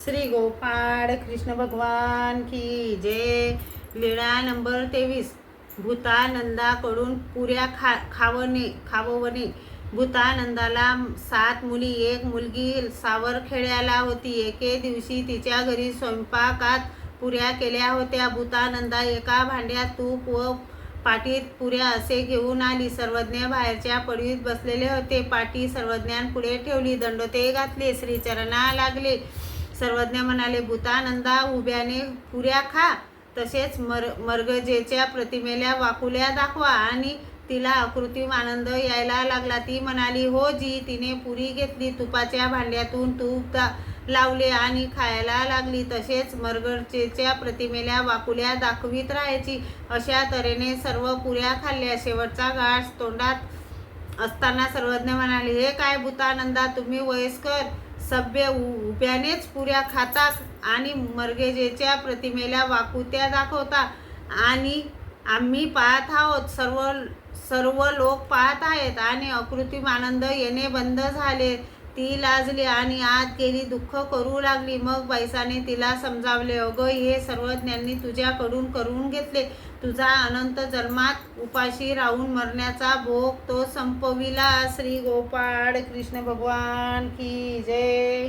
श्री गोपाळ कृष्ण भगवान की जय। लीळा नंबर 23। भूतानंदाकडून पुऱ्या खाववणे। भूतानंदाला 7 मुली 1 मुलगी सावरखेड्याला होती। एके दिवशी तिच्या घरी स्वयंपाकात पुऱ्या केल्या होत्या। भूतानंदा एका भांड्यात तूप व पाटीत पुऱ्या असे घेऊन आली। सर्वज्ञ बाहेरच्या पडवीत बसलेले होते। पाटी सर्वज्ञांपुढे ठेवली, दंडोते घातले, श्रीचरणा लागले। सर्वज्ञ म्हणाले, भूतानंदा उभ्याने पुऱ्या खा, तसेच मर्गजेच्या प्रतिमेला वाकुल्या दाखवा। आणि तिला अकृत्रिम आनंद यायला लागला। ती म्हणाली, हो जी। तिने पुरी घेतली, तुपाच्या भांड्यातून तूप लावले आणि खायला लागली। तसेच मर्गजेच्या प्रतिमेला वाकुल्या दाखवीत राहायची। अशा तऱ्हेने सर्व पुऱ्या खाल्ल्या। शेवटचा घास तोंडात असताना सर्वज्ञ म्हणाले, हे काय भूतानंदा, तुम्ही वयस्कर सभ्य उभ्यानेच पुऱ्या खाता आणि मर्गजेच्या प्रतिमेला वाकुत्या दाखवता, आणि आम्ही पाहत आहोत, सर्व लोक पाहत आहेत, आणि अकृत्रिम आनंद येणे बंद झाले। ती लाजली आणि आत गेली, दुःख करू लागली। मग बैसाने तिला समजावले, अगं, हे सर्वज्ञांनी तुझ्याकडून करून घेतले। तुझा अनंत जन्मात उपाशी राहून मरण्याचा भोग तो संपविला। श्री गोपाळ कृष्ण भगवान की जय।